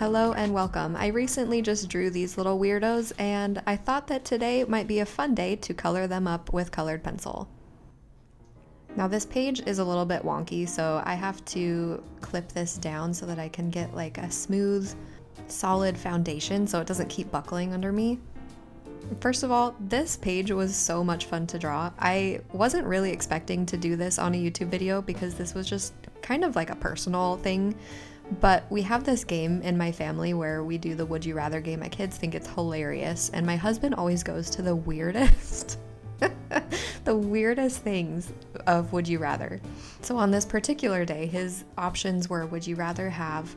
Hello and welcome. I recently just drew these little weirdos and I thought that today might be a fun day to color them up with colored pencil. Now this page is a little bit wonky, so I have to clip this down so that I can get like a smooth, solid foundation so it doesn't keep buckling under me. First of all, this page was so much fun to draw. I wasn't really expecting to do this on a YouTube video because this was just kind of like a personal thing. But we have this game in my family where we do the Would You Rather game. My kids think it's hilarious, and my husband always goes to the weirdest, the weirdest things of Would You Rather. So on this particular day, his options were, would you rather have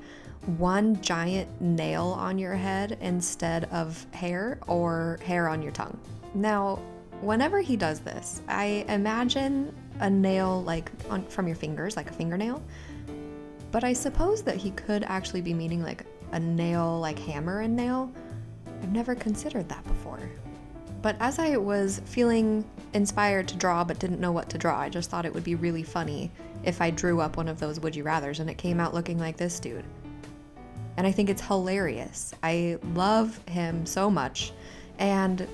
one giant nail on your head instead of hair, or hair on your tongue? Now, whenever he does this, I imagine a nail like from your fingers, like a fingernail. But I suppose that he could actually be meaning like a nail, like hammer and nail. I've never considered that before. But as I was feeling inspired to draw but didn't know what to draw, I just thought it would be really funny if I drew up one of those Would You Rathers and it came out looking like this dude. And I think it's hilarious. I love him so much, and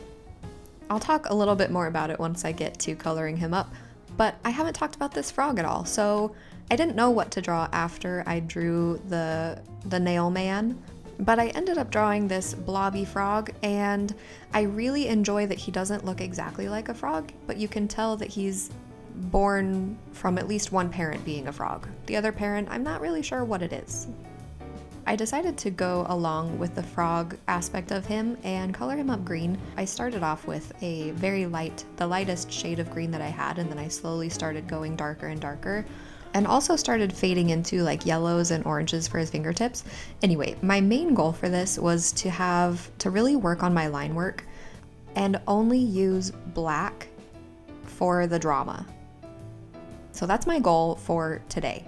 I'll talk a little bit more about it once I get to coloring him up, but I haven't talked about this frog at all, so I didn't know what to draw after I drew the nail man, but I ended up drawing this blobby frog, and I really enjoy that he doesn't look exactly like a frog, but you can tell that he's born from at least one parent being a frog. The other parent, I'm not really sure what it is. I decided to go along with the frog aspect of him and color him up green. I started off with a very light, the lightest shade of green that I had, and then I slowly started going darker and darker, and also started fading into like yellows and oranges for his fingertips. Anyway, my main goal for this was to really work on my line work and only use black for the drama. So that's my goal for today.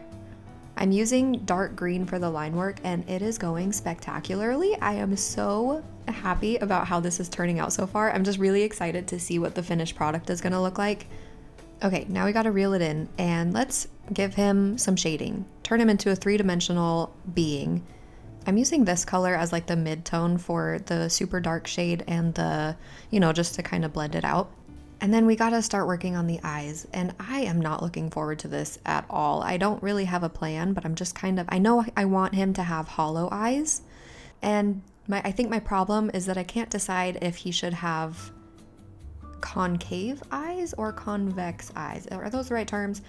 I'm using dark green for the line work and it is going spectacularly. I am so happy about how this is turning out so far. I'm just really excited to see what the finished product is gonna look like. Okay, now we gotta reel it in and let's give him some shading. Turn him into a three-dimensional being. I'm using this color as like the mid-tone for the super dark shade and the, just to kind of blend it out. And then we gotta start working on the eyes, and I am not looking forward to this at all. I don't really have a plan, but I'm just I know I want him to have hollow eyes, and I think my problem is that I can't decide if he should have concave eyes or convex eyes. Are those the right terms?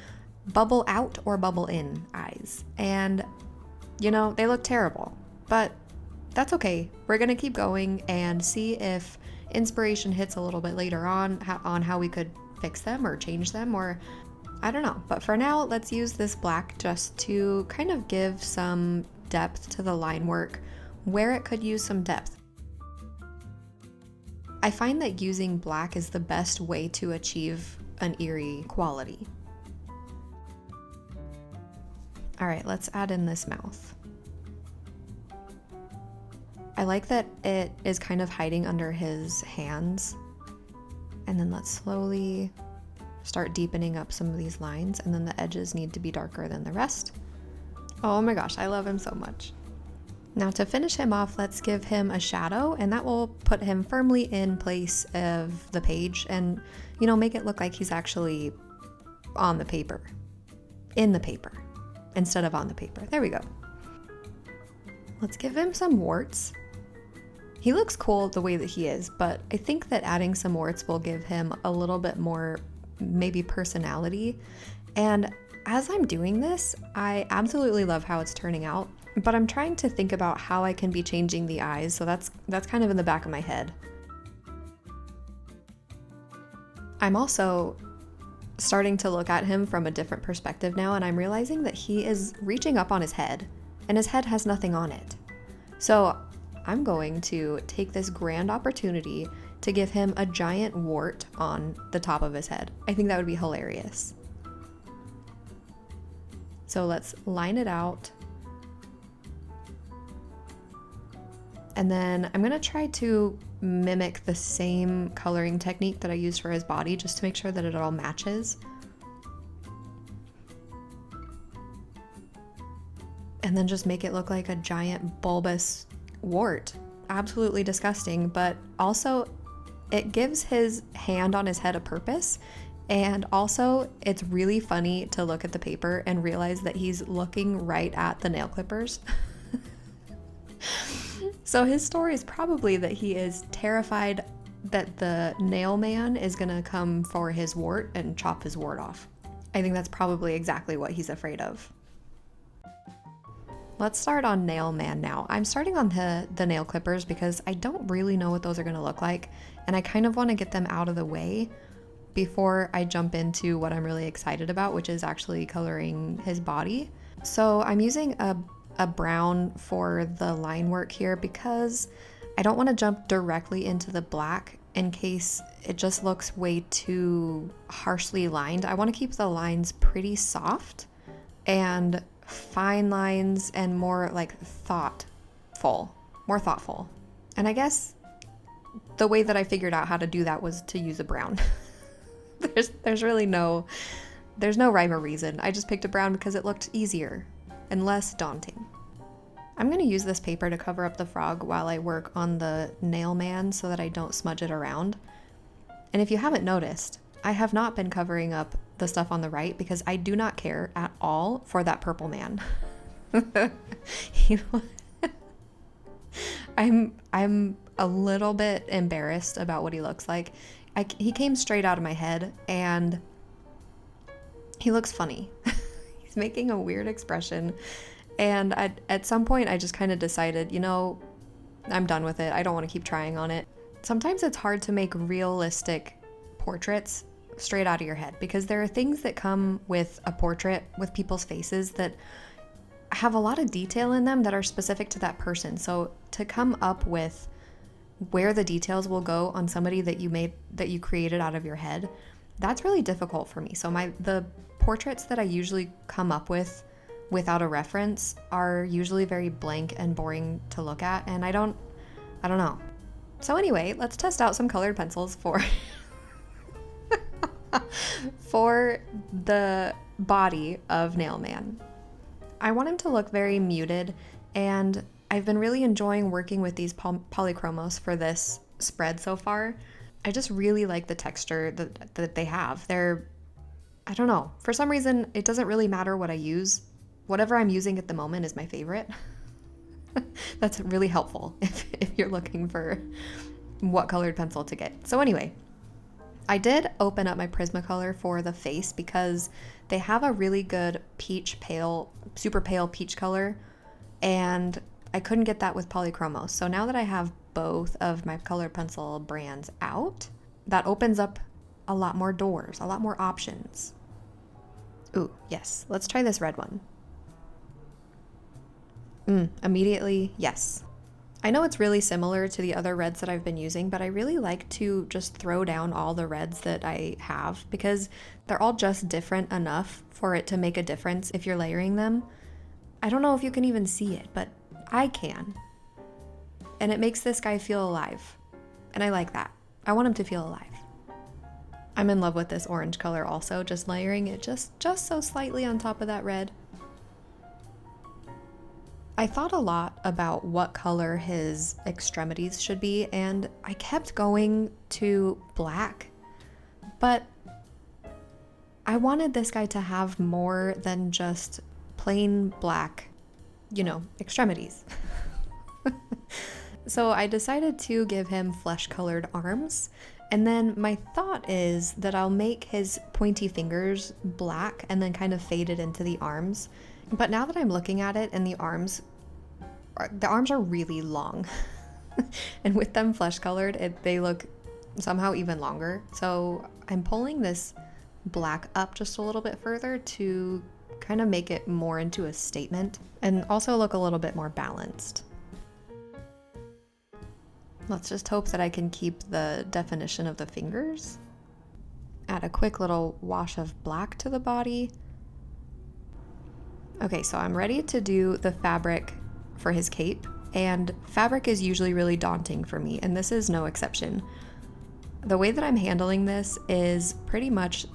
Bubble out or bubble in eyes. And, they look terrible, but that's okay. We're gonna keep going and see if inspiration hits a little bit later on how we could fix them or change them, or I don't know. But for now, let's use this black just to kind of give some depth to the line work where it could use some depth. I find that using black is the best way to achieve an eerie quality. All right, let's add in this mouth. I like that it is kind of hiding under his hands. And then let's slowly start deepening up some of these lines, and then the edges need to be darker than the rest. Oh my gosh, I love him so much. Now to finish him off, let's give him a shadow, and that will put him firmly in place of the page and, make it look like he's actually on the paper. In the paper, instead of on the paper. There we go. Let's give him some warts. He looks cool the way that he is, but I think that adding some warts will give him a little bit more, maybe, personality. And as I'm doing this, I absolutely love how it's turning out, but I'm trying to think about how I can be changing the eyes, so that's kind of in the back of my head. I'm also starting to look at him from a different perspective now, and I'm realizing that he is reaching up on his head, and his head has nothing on it. So I'm going to take this grand opportunity to give him a giant wart on the top of his head. I think that would be hilarious. So let's line it out. And then I'm gonna try to mimic the same coloring technique that I used for his body, just to make sure that it all matches. And and then just make it look like a giant bulbous wart. Absolutely disgusting, but also it gives his hand on his head a purpose. And also, it's really funny to look at the paper and realize that he's looking right at the nail clippers. So his story is probably that he is terrified that the nail man is gonna come for his wart and chop his wart off. I think that's probably exactly what he's afraid of. Let's start on nail man now. I'm starting on the nail clippers because I don't really know what those are gonna look like, and I kind of want to get them out of the way before I jump into what I'm really excited about, which is actually coloring his body. So I'm using a brown for the line work here because I don't want to jump directly into the black in case it just looks way too harshly lined. I want to keep the lines pretty soft and fine lines and more like more thoughtful. And I guess the way that I figured out how to do that was to use a brown. There's really no rhyme or reason. I just picked a brown because it looked easier and less daunting. I'm going to use this paper to cover up the frog while I work on the nail man so that I don't smudge it around. And if you haven't noticed, I have not been covering up the stuff on the right because I do not care at all for that purple man. I'm a little bit embarrassed about what he looks like. He came straight out of my head and he looks funny. He's making a weird expression. And at some point I just kind of decided, I'm done with it. I don't want to keep trying on it. Sometimes it's hard to make realistic portraits straight out of your head because there are things that come with a portrait with people's faces that have a lot of detail in them that are specific to that person. So to come up with where the details will go on somebody that you created out of your head, that's really difficult for me. So the portraits that I usually come up with without a reference are usually very blank and boring to look at, and I don't know. So anyway, let's test out some colored pencils for for the body of Nail Man. I want him to look very muted, and I've been really enjoying working with these Polychromos for this spread so far. I just really like the texture that they have. I don't know, for some reason it doesn't really matter what I use. Whatever I'm using at the moment is my favorite. That's really helpful if you're looking for what colored pencil to get. So anyway, I did open up my Prismacolor for the face because they have a really good super pale peach color, and I couldn't get that with Polychromos. So now that I have both of my colored pencil brands out, that opens up a lot more doors, a lot more options. Ooh, yes, let's try this red one. Immediately, yes. I know it's really similar to the other reds that I've been using, but I really like to just throw down all the reds that I have because they're all just different enough for it to make a difference if you're layering them. I don't know if you can even see it, but I can. And it makes this guy feel alive. And I like that. I want him to feel alive. I'm in love with this orange color also, just layering it just so slightly on top of that red. I thought a lot about what color his extremities should be, and I kept going to black, but I wanted this guy to have more than just plain black, extremities. So I decided to give him flesh-colored arms, and then my thought is that I'll make his pointy fingers black and then kind of fade it into the arms. But now that I'm looking at it, and the arms are really long. And with them flesh colored, they look somehow even longer. So I'm pulling this black up just a little bit further to kind of make it more into a statement and also look a little bit more balanced. Let's just hope that I can keep the definition of the fingers. Add a quick little wash of black to the body. Okay, so I'm ready to do the fabric for his cape, and fabric is usually really daunting for me, and this is no exception. The way that I'm handling this is pretty much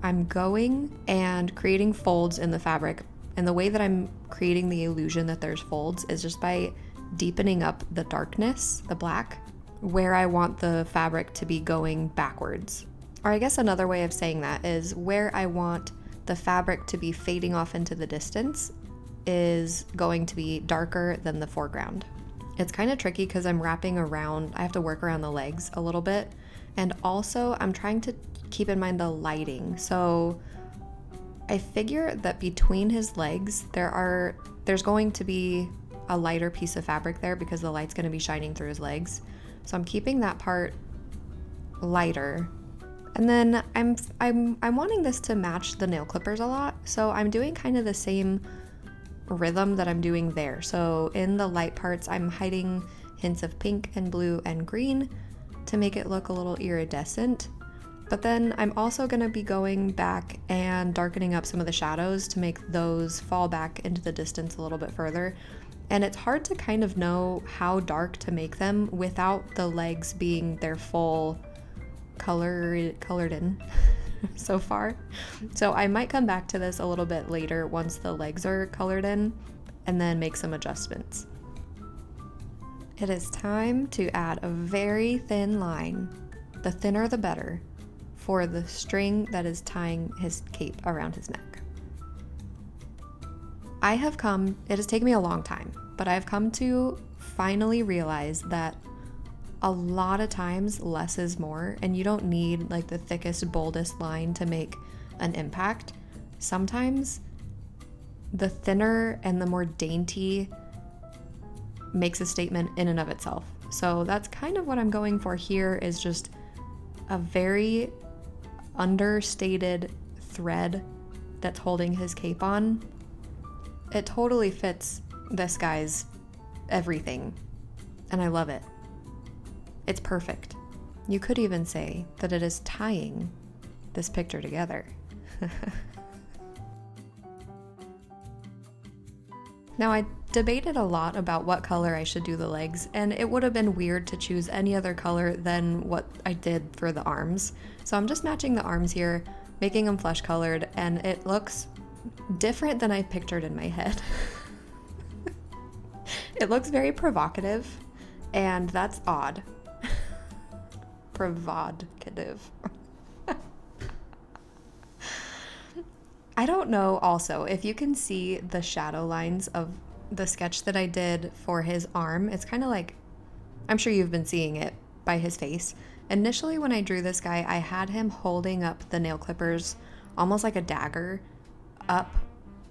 I'm going and creating folds in the fabric And the way that I'm creating the illusion that there's folds is just by deepening up the darkness, the black, where I want the fabric to be going backwards. Or I guess another way of saying that is where I want the fabric to be fading off into the distance is going to be darker than the foreground. It's kind of tricky because I'm wrapping around, I have to work around the legs a little bit. And also I'm trying to keep in mind the lighting. So I figure that between his legs, there's going to be a lighter piece of fabric there because the light's going to be shining through his legs. So I'm keeping that part lighter. And then I'm wanting this to match the nail clippers a lot. So I'm doing kind of the same rhythm that I'm doing there. So in the light parts, I'm hiding hints of pink and blue and green to make it look a little iridescent. But then I'm also going to be going back and darkening up some of the shadows to make those fall back into the distance a little bit further. And it's hard to kind of know how dark to make them without the legs being their full colored in so far. So I might come back to this a little bit later once the legs are colored in and then make some adjustments. It is time to add a very thin line, the thinner the better, for the string that is tying his cape around his neck. It has taken me a long time, but I've come to finally realize that a lot of times less is more, and you don't need like the thickest, boldest line to make an impact. Sometimes the thinner and the more dainty makes a statement in and of itself. So that's kind of what I'm going for here, is just a very understated thread that's holding his cape on. It totally fits this guy's everything, and I love it. It's perfect. You could even say that it is tying this picture together. Now, I debated a lot about what color I should do the legs, and it would have been weird to choose any other color than what I did for the arms. So I'm just matching the arms here, making them flesh colored, and it looks different than I pictured in my head. It looks very provocative, and that's odd. Provocative. I don't know also if you can see the shadow lines of the sketch that I did for his arm. It's kind of like, I'm sure you've been seeing it by his face. Initially when I drew this guy, I had him holding up the nail clippers almost like a dagger up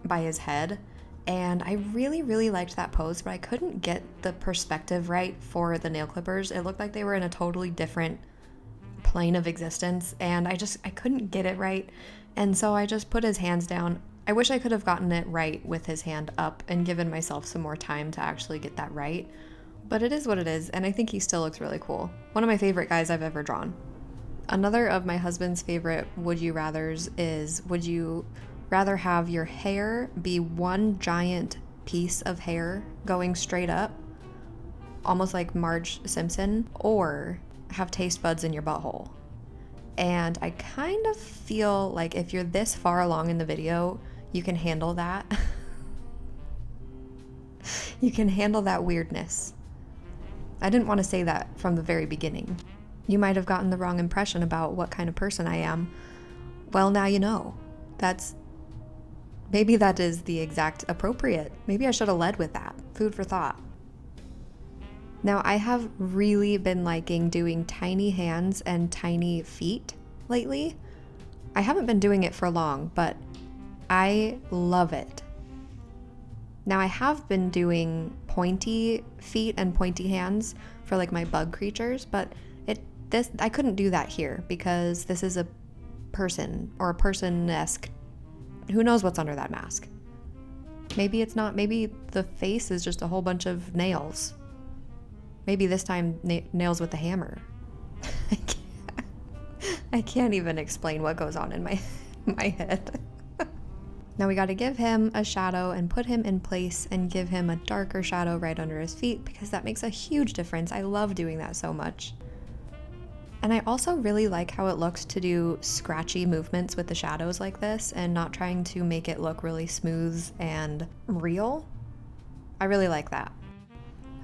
by his head. And I really, really liked that pose, but I couldn't get the perspective right for the nail clippers. It looked like they were in a totally different plane of existence, and I couldn't get it right. And so I just put his hands down. I wish I could have gotten it right with his hand up and given myself some more time to actually get that right. But it is what it is, and I think he still looks really cool. One of my favorite guys I've ever drawn. Another of my husband's favorite would you rathers is, would you rather have your hair be one giant piece of hair going straight up, almost like Marge Simpson, or have taste buds in your butthole? And I kind of feel like if you're this far along in the video, you can handle that. You can handle that weirdness. I didn't want to say that from the very beginning. You might have gotten the wrong impression about what kind of person I am. Well, now you know. Maybe that is the exact appropriate. Maybe I should have led with that. Food for thought. Now, I have really been liking doing tiny hands and tiny feet lately. I haven't been doing it for long, but I love it. Now, I have been doing pointy feet and pointy hands for like my bug creatures, but I couldn't do that here because this is a person or a person-esque. Who knows what's under that mask? Maybe it's not. Maybe the face is just a whole bunch of nails. Maybe this time nails with a hammer. I can't even explain what goes on in my head. Now we got to give him a shadow and put him in place and give him a darker shadow right under his feet because that makes a huge difference. I love doing that so much. And I also really like how it looks to do scratchy movements with the shadows like this and not trying to make it look really smooth and real. I really like that.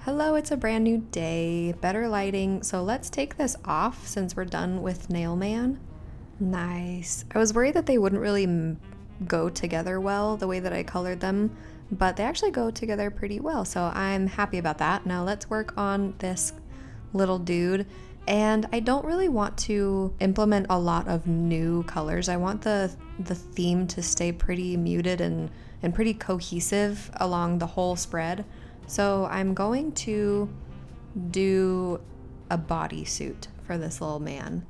Hello, it's a brand new day, better lighting, so let's take this off since we're done with Nail Man. Nice. I was worried that they wouldn't really go together well the way that I colored them, but they actually go together pretty well, so I'm happy about that. Now let's work on this little dude. And I don't really want to implement a lot of new colors. I want the theme to stay pretty muted and pretty cohesive along the whole spread. So I'm going to do a bodysuit for this little man.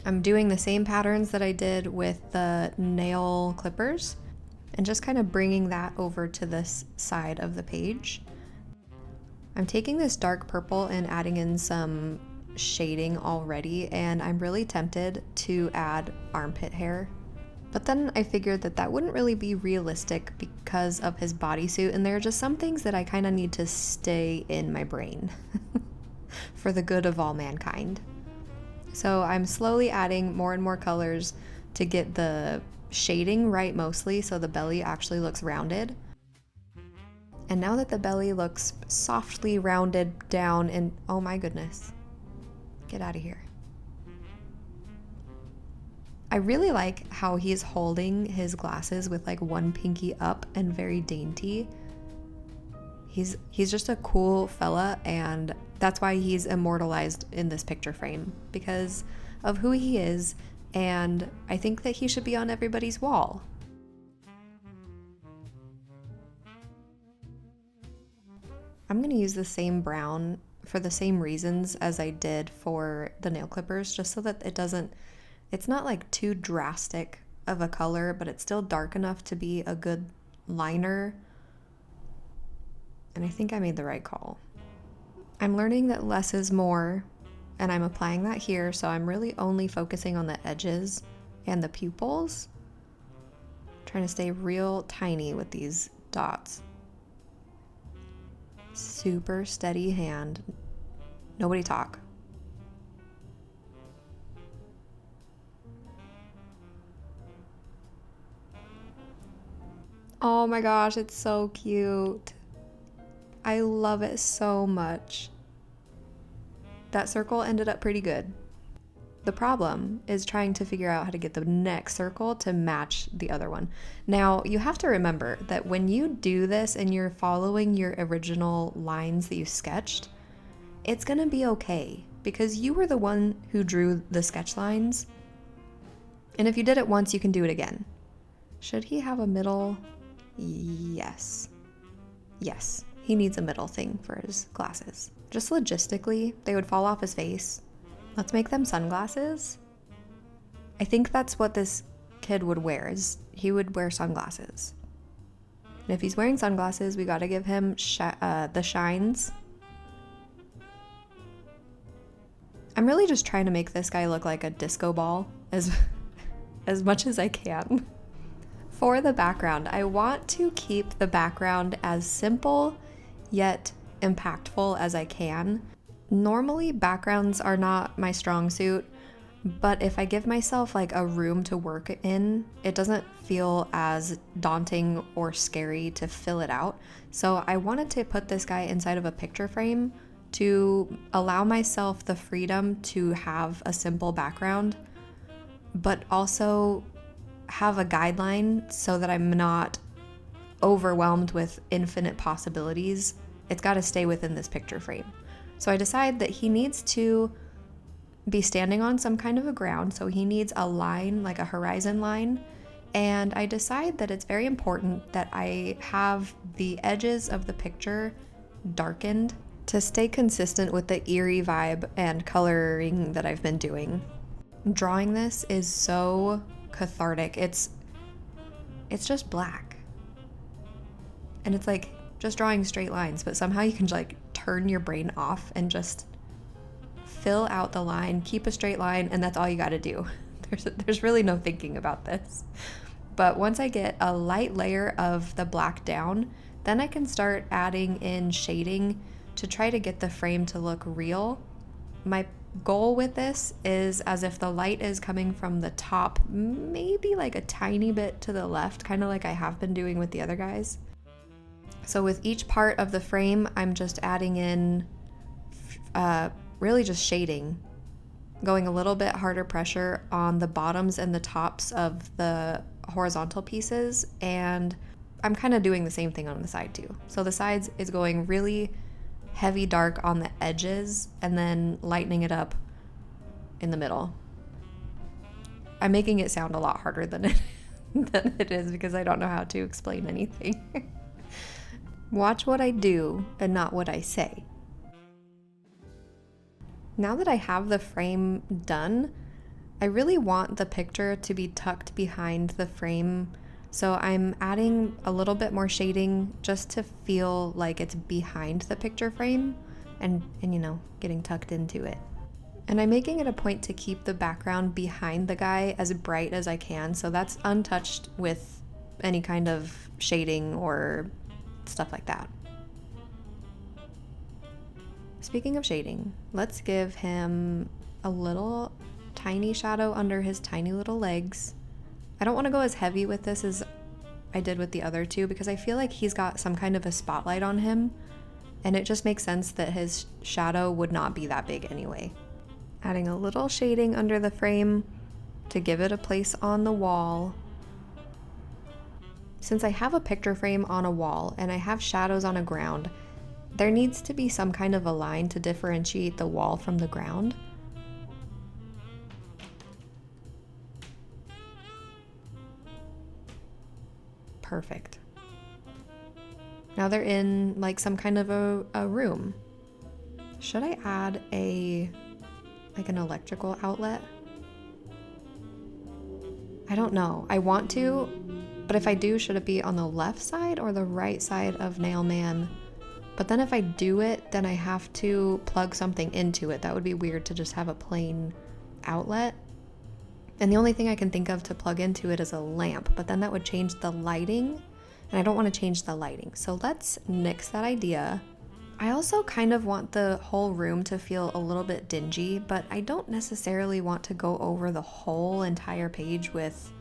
I'm doing the same patterns that I did with the nail clippers and just kind of bringing that over to this side of the page. I'm taking this dark purple and adding in some shading already, and I'm really tempted to add armpit hair. But then I figured that that wouldn't really be realistic because of his bodysuit, and there are just some things that I kind of need to stay in my brain for the good of all mankind. So I'm slowly adding more and more colors to get the shading right mostly so the belly actually looks rounded. And now that the belly looks softly rounded down and oh my goodness, get out of here. I really like how he's holding his glasses with like one pinky up and very dainty. He's just a cool fella, and that's why he's immortalized in this picture frame, because of who he is, and I think that he should be on everybody's wall. I'm going to use the same brown for the same reasons as I did for the nail clippers, just so that it's not like too drastic of a color, but it's still dark enough to be a good liner. And I think I made the right call. I'm learning that less is more, and I'm applying that here, so I'm really only focusing on the edges and the pupils. Trying to stay real tiny with these dots. Super steady hand. Nobody talk. Oh my gosh, it's so cute. I love it so much. That circle ended up pretty good. The problem is trying to figure out how to get the next circle to match the other one. Now, you have to remember that when you do this and you're following your original lines that you sketched, it's gonna be okay because you were the one who drew the sketch lines. And if you did it once, you can do it again. Should he have a middle? Yes. Yes, he needs a middle thing for his glasses. Just logistically, they would fall off his face. Let's make them sunglasses. I think that's what this kid would wear, is he would wear sunglasses. And if he's wearing sunglasses, we gotta give him the shines. I'm really just trying to make this guy look like a disco ball as much as I can. For the background, I want to keep the background as simple yet impactful as I can. Normally, backgrounds are not my strong suit, but if I give myself like a room to work in, it doesn't feel as daunting or scary to fill it out. So I wanted to put this guy inside of a picture frame to allow myself the freedom to have a simple background, but also have a guideline so that I'm not overwhelmed with infinite possibilities. It's got to stay within this picture frame. So I decide that he needs to be standing on some kind of a ground, so he needs a line, like a horizon line, and I decide that it's very important that I have the edges of the picture darkened to stay consistent with the eerie vibe and coloring that I've been doing. Drawing this is so cathartic. It's just black. And it's like just drawing straight lines, but somehow you can like turn your brain off and just fill out the line, keep a straight line, and that's all you got to do. There's really no thinking about this. But once I get a light layer of the black down, then I can start adding in shading to try to get the frame to look real. my goal with this is as if the light is coming from the top, maybe like a tiny bit to the left, kind of like I have been doing with the other guys. So with each part of the frame, I'm just adding in really just shading, going a little bit harder pressure on the bottoms and the tops of the horizontal pieces, and I'm kind of doing the same thing on the side too. So the sides is going really heavy dark on the edges and then lightening it up in the middle. I'm making it sound a lot harder than it is because I don't know how to explain anything. Watch what I do and not what I say. Now that I have the frame done, I really want the picture to be tucked behind the frame, so I'm adding a little bit more shading just to feel like it's behind the picture frame and you know, getting tucked into it. And I'm making it a point to keep the background behind the guy as bright as I can, so that's untouched with any kind of shading or stuff like that. Speaking of shading, let's give him a little tiny shadow under his tiny little legs. I don't want to go as heavy with this as I did with the other two because I feel like he's got some kind of a spotlight on him, and it just makes sense that his shadow would not be that big anyway. Adding a little shading under the frame to give it a place on the wall. Since I have a picture frame on a wall and I have shadows on a ground, there needs to be some kind of a line to differentiate the wall from the ground. Perfect. Now they're in like some kind of a room. Should I add like an electrical outlet? I don't know. I want to, but if I do, should it be on the left side or the right side of Nail Man? But then if I do it, then I have to plug something into it. That would be weird to just have a plain outlet. And the only thing I can think of to plug into it is a lamp, but then that would change the lighting, and I don't want to change the lighting. So let's nix that idea. I also kind of want the whole room to feel a little bit dingy, but I don't necessarily want to go over the whole entire page with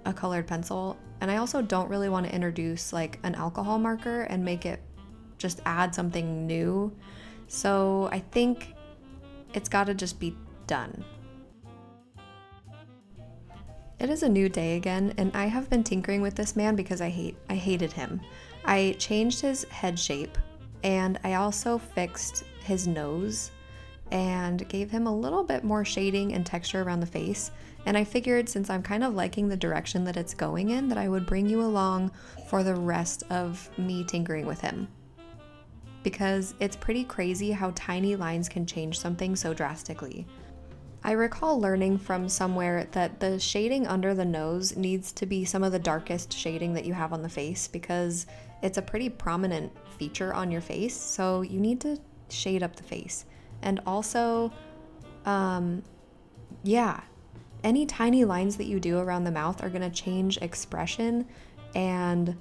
a colored pencil. And I also don't really want to introduce like an alcohol marker and make it just add something new. So I think it's got to just be done. It is a new day again, and I have been tinkering with this man because I hated him. I changed his head shape, and I also fixed his nose and gave him a little bit more shading and texture around the face. And I figured since I'm kind of liking the direction that it's going in, that I would bring you along for the rest of me tinkering with him. Because it's pretty crazy how tiny lines can change something so drastically. I recall learning from somewhere that the shading under the nose needs to be some of the darkest shading that you have on the face because it's a pretty prominent feature on your face, so you need to shade up the face. And also, any tiny lines that you do around the mouth are going to change expression and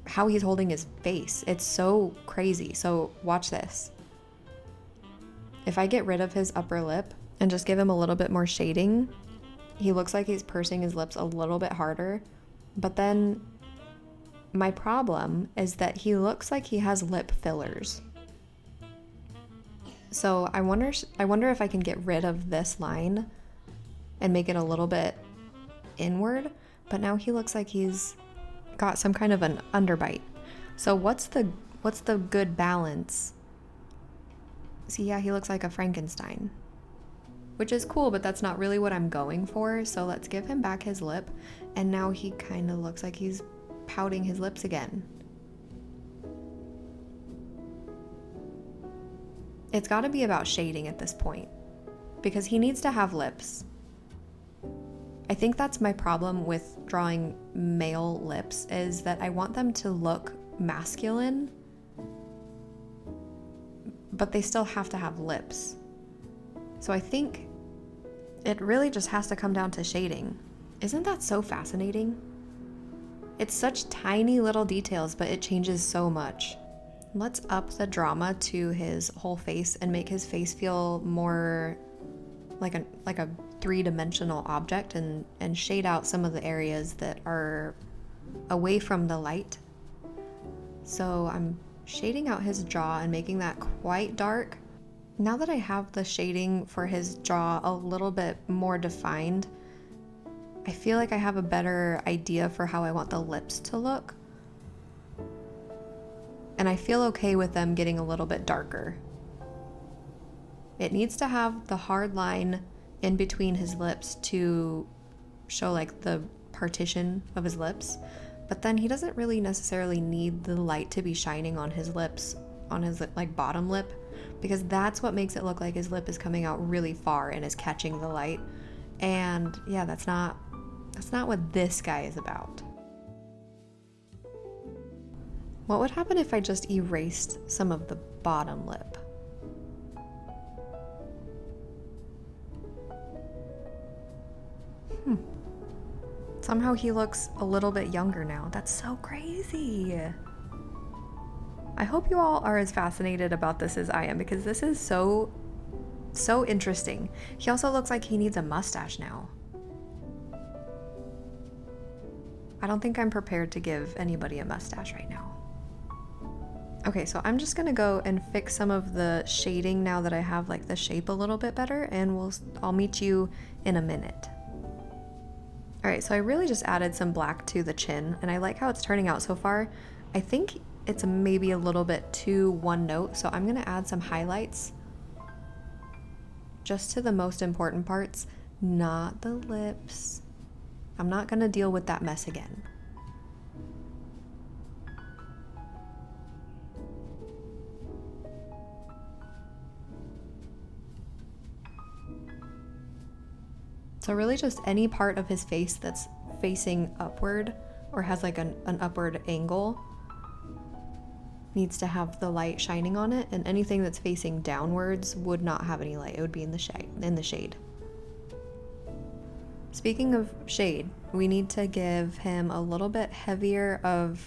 how he's holding his face. It's so crazy. So watch this. If I get rid of his upper lip and just give him a little bit more shading, he looks like he's pursing his lips a little bit harder. But then my problem is that he looks like he has lip fillers. So I wonder if I can get rid of this line and make it a little bit inward, but now he looks like he's got some kind of an underbite. So what's the good balance? See, yeah, he looks like a Frankenstein, which is cool, but that's not really what I'm going for. So let's give him back his lip, and now he kind of looks like he's pouting his lips again. It's got to be about shading at this point, because he needs to have lips. I think that's my problem with drawing male lips, is that I want them to look masculine, but they still have to have lips. So I think it really just has to come down to shading. Isn't that so fascinating? It's such tiny little details, but it changes so much. Let's up the drama to his whole face and make his face feel more like a three-dimensional object, and shade out some of the areas that are away from the light. So I'm shading out his jaw and making that quite dark. Now that I have the shading for his jaw a little bit more defined, I feel like I have a better idea for how I want the lips to look. And I feel okay with them getting a little bit darker. It needs to have the hard line in between his lips to show like the partition of his lips, but then he doesn't really necessarily need the light to be shining on his lips, on his like bottom lip, because that's what makes it look like his lip is coming out really far and is catching the light. And yeah, that's not what this guy is about. What would happen if I just erased some of the bottom lip? Somehow he looks a little bit younger now. That's so crazy. I hope you all are as fascinated about this as I am, because this is so interesting. He also looks like he needs a mustache now. I don't think I'm prepared to give anybody a mustache right now. Okay, so I'm just gonna go and fix some of the shading now that I have like the shape a little bit better, and I'll meet you in a minute. All right, so I really just added some black to the chin, and I like how it's turning out so far. I think it's maybe a little bit too one note, so I'm gonna add some highlights just to the most important parts, not the lips. I'm not gonna deal with that mess again. So really just any part of his face that's facing upward or has like an upward angle needs to have the light shining on it, and anything that's facing downwards would not have any light. It would be in the shade. Speaking of shade, we need to give him a little bit heavier of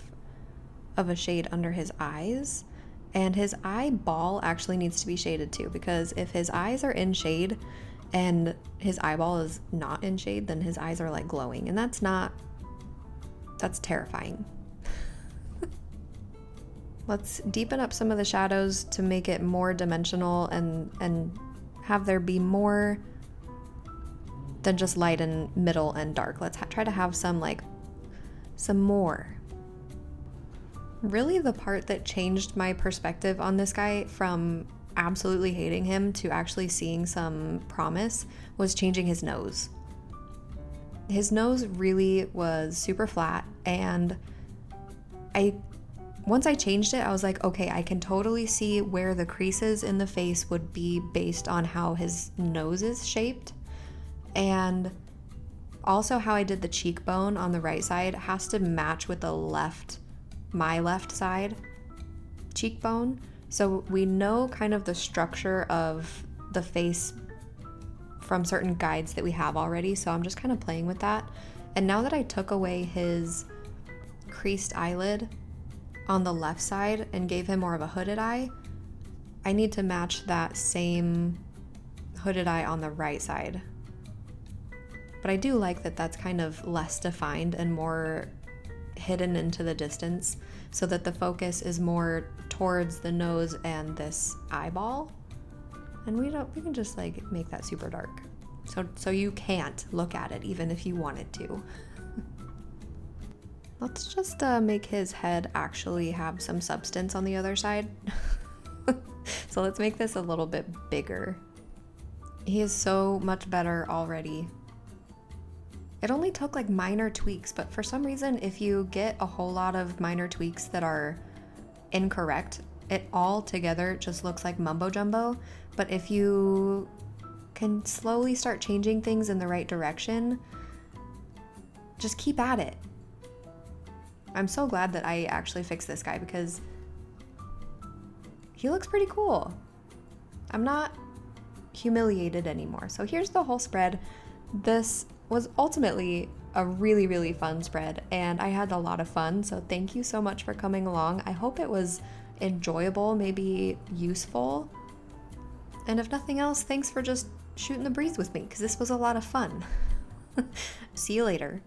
a shade under his eyes, and his eyeball actually needs to be shaded too, because if his eyes are in shade and his eyeball is not in shade, then his eyes are like glowing, and that's terrifying. Let's deepen up some of the shadows to make it more dimensional and have there be more than just light and middle and dark. Let's try to have some more. Really, the part that changed my perspective on this guy from absolutely hating him to actually seeing some promise was changing his nose. His nose really was super flat, and once I changed it, I was like, okay, I can totally see where the creases in the face would be based on how his nose is shaped. And also how I did the cheekbone on the right side has to match with my left side cheekbone. So we know kind of the structure of the face from certain guides that we have already. So I'm just kind of playing with that. And now that I took away his creased eyelid on the left side and gave him more of a hooded eye, I need to match that same hooded eye on the right side. But I do like that that's kind of less defined and more hidden into the distance, so that the focus is more towards the nose and this eyeball. And we can just like make that super dark. So you can't look at it even if you wanted to. Let's just make his head actually have some substance on the other side. So let's make this a little bit bigger. He is so much better already. It only took like minor tweaks, but for some reason, if you get a whole lot of minor tweaks that are incorrect, it all together just looks like mumbo jumbo. But if you can slowly start changing things in the right direction, just keep at it. I'm so glad that I actually fixed this guy, because he looks pretty cool. I'm not humiliated anymore. So here's the whole spread. This was ultimately a really, really fun spread, and I had a lot of fun, so thank you so much for coming along. I hope it was enjoyable, maybe useful. And if nothing else, thanks for just shooting the breeze with me, because this was a lot of fun. See you later.